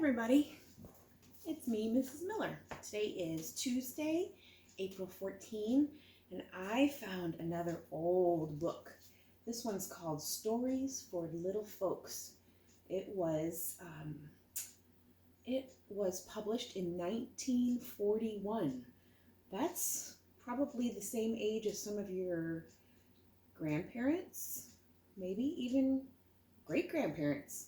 everybody, it's me, Mrs. Miller. Today is Tuesday, April 14, and I found another old book. This one's called Stories for Little Folks. It was published in 1941. That's probably the same age as some of your grandparents, maybe even great-grandparents.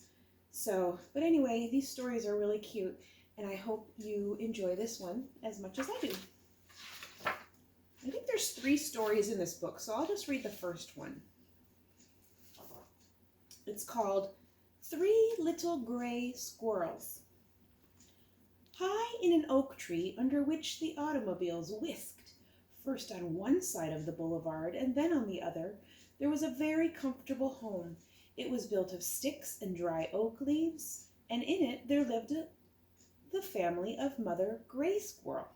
But anyway, these stories are really cute, and I hope you enjoy this one as much as I do. I think there's 3 stories in this book, so I'll just read the first one. It's called Three Little Gray Squirrels. High in an oak tree under which the automobiles whisked, first on one side of the boulevard and then on the other, there was a very comfortable home. It was built of sticks and dry oak leaves, and in it there lived the family of Mother Gray Squirrel.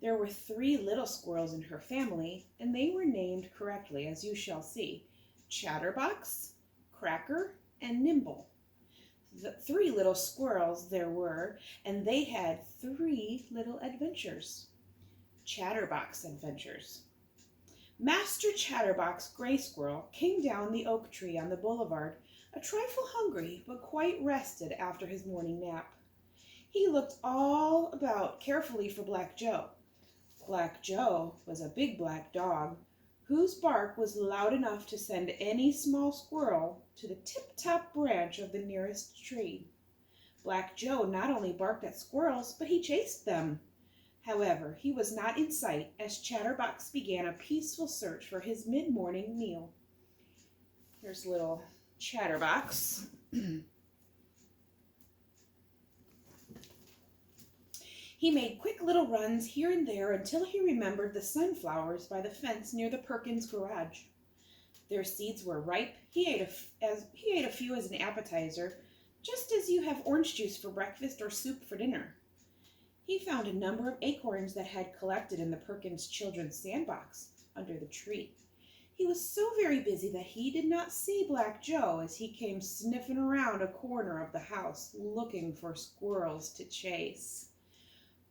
There were 3 little squirrels in her family, and they were named correctly, as you shall see: Chatterbox, Cracker, and Nimble. The 3 little squirrels there were, and they had 3 little adventures. Chatterbox adventures. Master Chatterbox Gray Squirrel came down the oak tree on the boulevard, a trifle hungry, but quite rested after his morning nap. He looked all about carefully for Black Joe. Black Joe was a big black dog, whose bark was loud enough to send any small squirrel to the tip-top branch of the nearest tree. Black Joe not only barked at squirrels, but he chased them. However, he was not in sight as Chatterbox began a peaceful search for his mid-morning meal. Here's little Chatterbox. He made quick little runs here and there until he remembered the sunflowers by the fence near the Perkins garage. Their seeds were ripe. He ate a few as an appetizer, just as you have orange juice for breakfast or soup for dinner. He found a number of acorns that had collected in the Perkins children's sandbox under the tree. He was so very busy that he did not see Black Joe as he came sniffing around a corner of the house looking for squirrels to chase.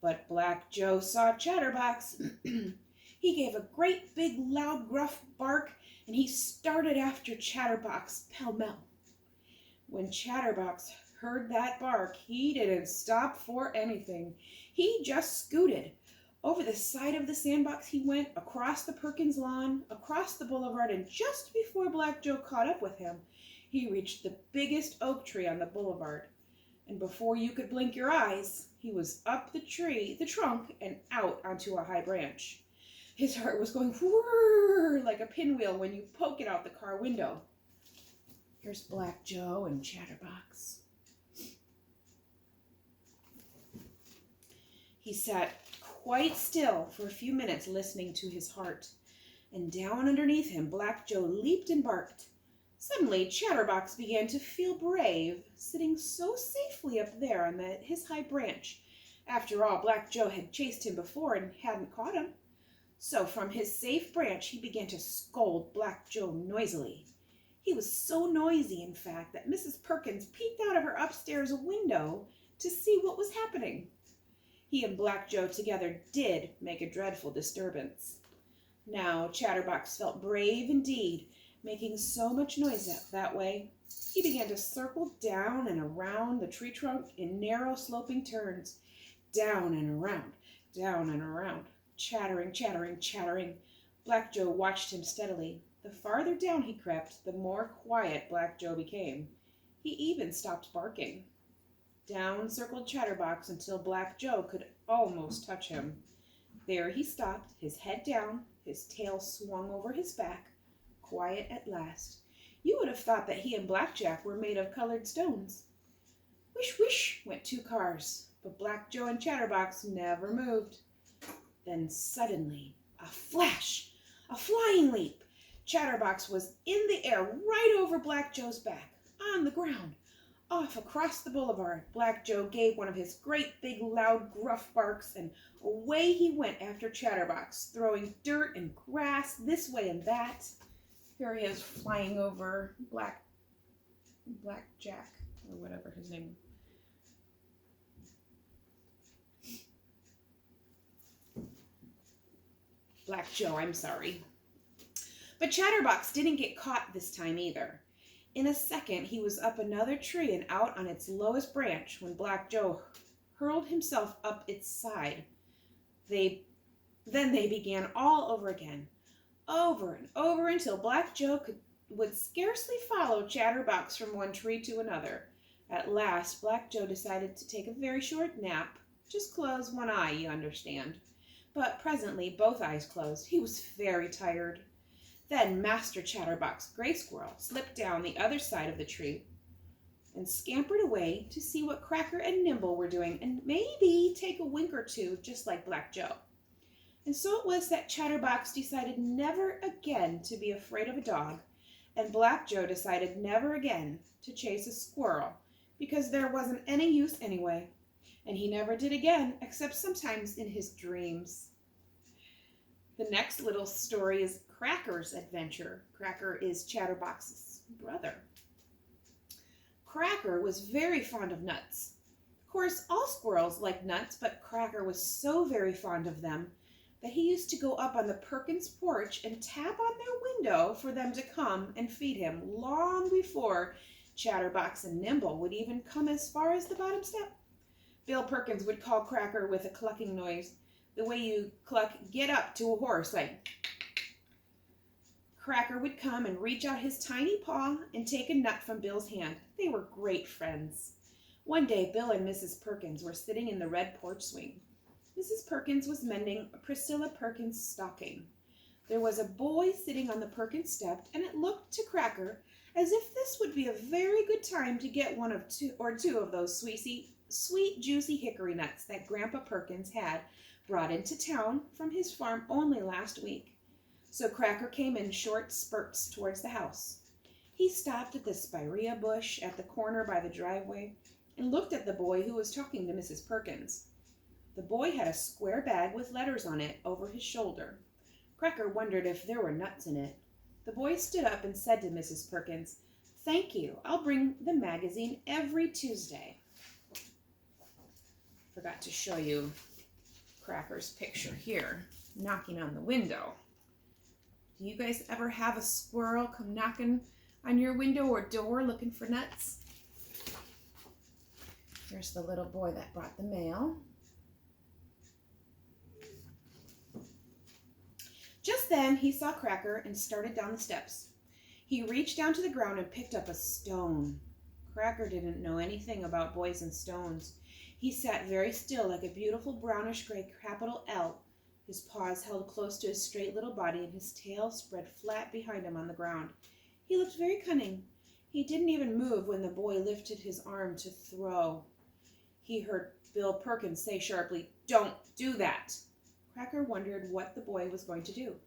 But Black Joe saw Chatterbox. He gave a great big loud gruff bark, and he started after Chatterbox pell-mell. When Chatterbox heard that bark, he didn't stop for anything. He just scooted. Over the side of the sandbox he went, across the Perkins lawn, across the boulevard, and just before Black Joe caught up with him, he reached the biggest oak tree on the boulevard. And before you could blink your eyes, he was up the trunk, and out onto a high branch. His heart was going whirr like a pinwheel when you poke it out the car window. Here's Black Joe and Chatterbox. He sat quite still for a few minutes listening to his heart, and down underneath him Black Joe leaped and barked. Suddenly Chatterbox began to feel brave, sitting so safely up there on his high branch. After all, Black Joe had chased him before and hadn't caught him. So from his safe branch he began to scold Black Joe noisily. He was so noisy, in fact, that Mrs. Perkins peeked out of her upstairs window to see what was happening. He and Black Joe together did make a dreadful disturbance. Now Chatterbox felt brave indeed, making so much noise that way. He began to circle down and around the tree trunk in narrow sloping turns, down and around, chattering, chattering, chattering. Black Joe watched him steadily. The farther down he crept, the more quiet Black Joe became. He even stopped barking. Down circled Chatterbox until Black Joe could almost touch him. There he stopped, his head down, his tail swung over his back, quiet at last. You would have thought that he and Blackjack were made of colored stones. Whish, whish went 2 cars, but Black Joe and Chatterbox never moved. Then suddenly, a flash, a flying leap. Chatterbox was in the air right over Black Joe's back, on the ground. Off across the boulevard, Black Joe gave one of his great big loud gruff barks, and away he went after Chatterbox, throwing dirt and grass this way and that. Here he is flying over Blackjack, or whatever his name. Black Joe, I'm sorry. But Chatterbox didn't get caught this time either. In a second, he was up another tree and out on its lowest branch when Black Joe hurled himself up its side. Then they began all over again, over and over until Black Joe would scarcely follow Chatterbox from one tree to another. At last, Black Joe decided to take a very short nap. Just close one eye, you understand. But presently, both eyes closed. He was very tired. Then Master Chatterbox Gray Squirrel slipped down the other side of the tree and scampered away to see what Cracker and Nimble were doing and maybe take a wink or two, just like Black Joe. And so it was that Chatterbox decided never again to be afraid of a dog, and Black Joe decided never again to chase a squirrel, because there wasn't any use anyway, and he never did again, except sometimes in his dreams. The next little story is Cracker's adventure. Cracker is Chatterbox's brother. Cracker was very fond of nuts. Of course, all squirrels like nuts, but Cracker was so very fond of them that he used to go up on the Perkins porch and tap on their window for them to come and feed him long before Chatterbox and Nimble would even come as far as the bottom step. Bill Perkins would call Cracker with a clucking noise, the way you cluck get up to a horse, like. Cracker would come and reach out his tiny paw and take a nut from Bill's hand. They were great friends. One day, Bill and Mrs. Perkins were sitting in the red porch swing. Mrs. Perkins was mending Priscilla Perkins' stocking. There was a boy sitting on the Perkins step, and it looked to Cracker as if this would be a very good time to get one of two of those sweet, juicy hickory nuts that Grandpa Perkins had brought into town from his farm only last week. So Cracker came in short spurts towards the house. He stopped at the spirea bush at the corner by the driveway and looked at the boy who was talking to Mrs. Perkins. The boy had a square bag with letters on it over his shoulder. Cracker wondered if there were nuts in it. The boy stood up and said to Mrs. Perkins, "Thank you. I'll bring the magazine every Tuesday." Forgot to show you Cracker's picture here, knocking on the window. Do you guys ever have a squirrel come knocking on your window or door looking for nuts? Here's the little boy that brought the mail. Just then, he saw Cracker and started down the steps. He reached down to the ground and picked up a stone. Cracker didn't know anything about boys and stones. He sat very still like a beautiful brownish-gray capital L, his paws held close to his straight little body and his tail spread flat behind him on the ground. He looked very cunning. He didn't even move when the boy lifted his arm to throw. He heard Bill Perkins say sharply, "Don't do that." Cracker wondered what the boy was going to do.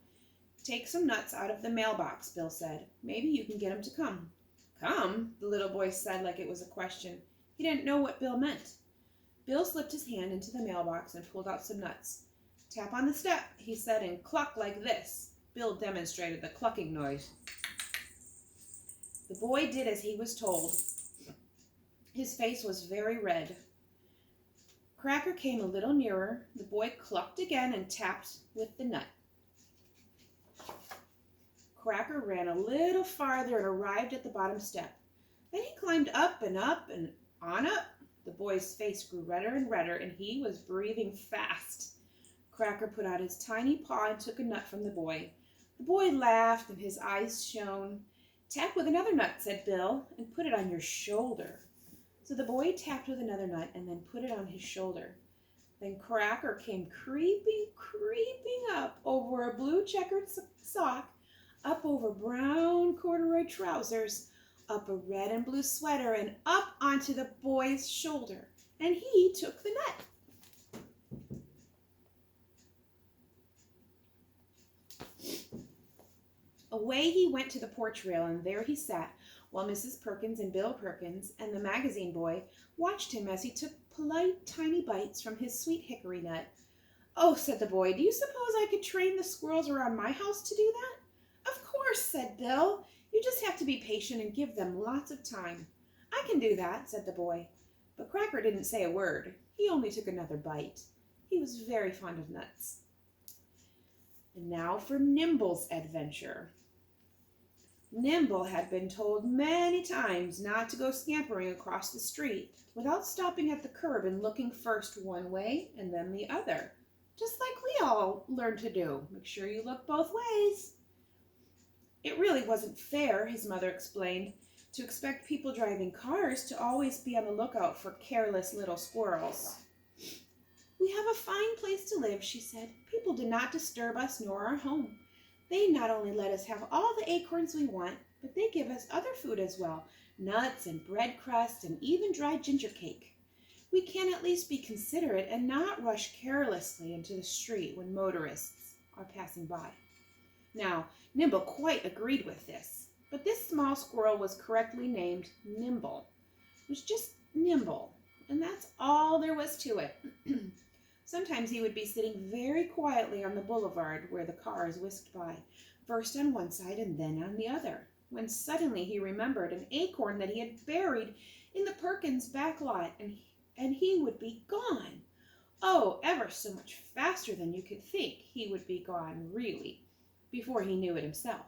"Take some nuts out of the mailbox," Bill said. "Maybe you can get him to come." "Come?" the little boy said like it was a question. He didn't know what Bill meant. Bill slipped his hand into the mailbox and pulled out some nuts. "Tap on the step," he said, "and cluck like this." Bill demonstrated the clucking noise. The boy did as he was told. His face was very red. Cracker came a little nearer. The boy clucked again and tapped with the nut. Cracker ran a little farther and arrived at the bottom step. Then he climbed up and on up. The boy's face grew redder and redder, and he was breathing fast. Cracker put out his tiny paw and took a nut from the boy. The boy laughed, and his eyes shone. "Tap with another nut," said Bill, "and put it on your shoulder." So the boy tapped with another nut and then put it on his shoulder. Then Cracker came creeping up over a blue checkered sock, up over brown corduroy trousers, up a red and blue sweater, and up onto the boy's shoulder. And he took the nut. Away he went to the porch rail, and there he sat, while Mrs. Perkins and Bill Perkins and the magazine boy watched him as he took polite tiny bites from his sweet hickory nut. "Oh," said the boy, "do you suppose I could train the squirrels around my house to do that?" "Of course," said Bill. "You just have to be patient and give them lots of time." "I can do that," said the boy. But Cracker didn't say a word. He only took another bite. He was very fond of nuts. And now for Nimble's adventure. Nimble had been told many times not to go scampering across the street without stopping at the curb and looking first one way and then the other, just like we all learned to do. Make sure you look both ways. It really wasn't fair, his mother explained, to expect people driving cars to always be on the lookout for careless little squirrels. We have a fine place to live, she said. People do not disturb us nor our home. They not only let us have all the acorns we want, but they give us other food as well, nuts and bread crust and even dried ginger cake. We can at least be considerate and not rush carelessly into the street when motorists are passing by. Now, Nimble quite agreed with this, but this small squirrel was correctly named Nimble. It was just Nimble, and that's all there was to it. Sometimes he would be sitting very quietly on the boulevard where the cars whisked by, first on one side and then on the other, when suddenly he remembered an acorn that he had buried in the Perkins' back lot, and he would be gone. Oh, ever so much faster than you could think he would be gone, really, before he knew it himself.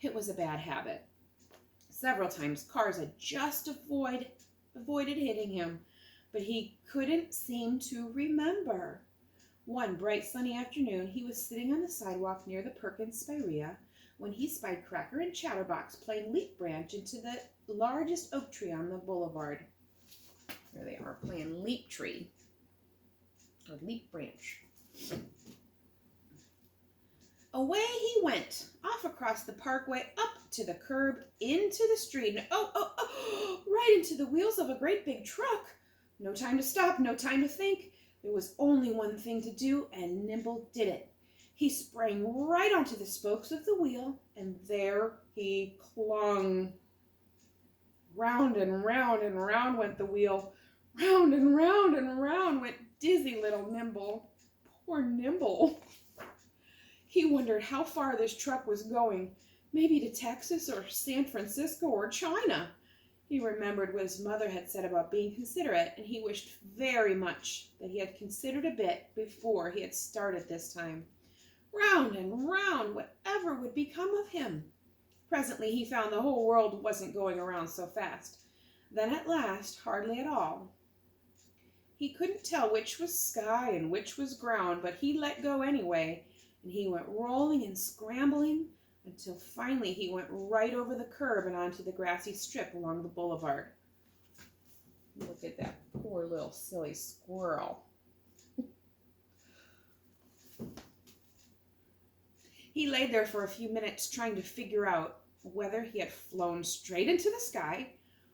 It was a bad habit. Several times cars had just avoided hitting him, but he couldn't seem to remember. One bright sunny afternoon, he was sitting on the sidewalk near the Perkins Spirea when he spied Cracker and Chatterbox playing leap branch into the largest oak tree on the boulevard. There they are, playing leap tree, or leap branch. Away he went, off across the parkway, up to the curb, into the street, and right into the wheels of a great big truck. No time to stop, no time to think. There was only one thing to do, and Nimble did it. He sprang right onto the spokes of the wheel, and there he clung. Round and round and round went the wheel. Round and round and round went dizzy little Nimble. Poor Nimble. He wondered how far this truck was going, maybe to Texas or San Francisco or China. He remembered what his mother had said about being considerate, and he wished very much that he had considered a bit before he had started this time. Round and round, whatever would become of him? Presently he found the whole world wasn't going around so fast. Then at last, hardly at all. He couldn't tell which was sky and which was ground, but he let go anyway, and he went rolling and scrambling until finally he went right over the curb and onto the grassy strip along the boulevard. Look at that poor little silly squirrel. He lay there for a few minutes trying to figure out whether he had flown straight into the sky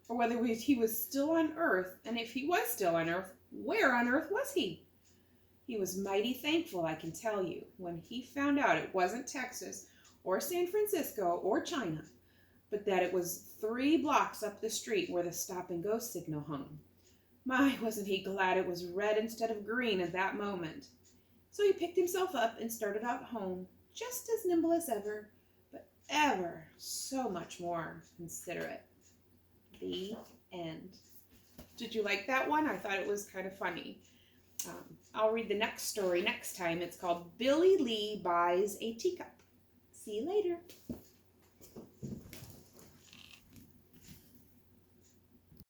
or whether he was still on Earth, and if he was still on Earth, where on Earth was he? He was mighty thankful, I can tell you, when he found out it wasn't Texas or San Francisco or China, but that it was 3 blocks up the street where the stop and go signal hung. My, wasn't he glad it was red instead of green at that moment. So he picked himself up and started out home, just as nimble as ever, but ever so much more considerate. The end. Did you like that one? I thought it was kind of funny. I'll read the next story next time. It's called Billy Lee Buys a Teacup. See you later.